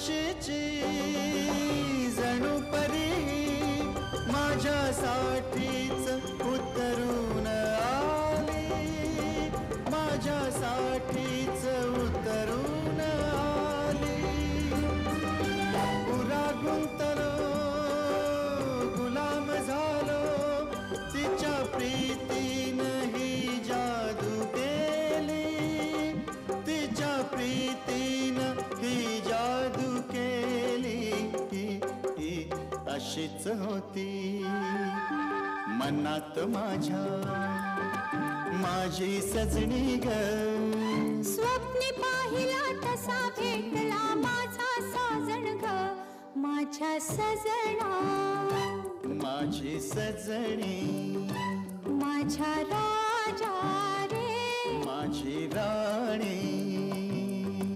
अशीची जणू परी माझ्यासाठीच उतरून आली, माझ्यासाठीच उतरून आली. पुरा गुंतलो गुलाम झालो तिच्या प्रीतीनं ही जादू केली, तिच्या प्रीतीनं ही जादू केली. ही अशीच होती मनात माझ्या माझी सजनी ग. स्वप्नी पाहिला तसा भेटला माझा साजण ग, माझ्या सजना, माझी सजनी, माझ्या राजा रे, माझी राणी.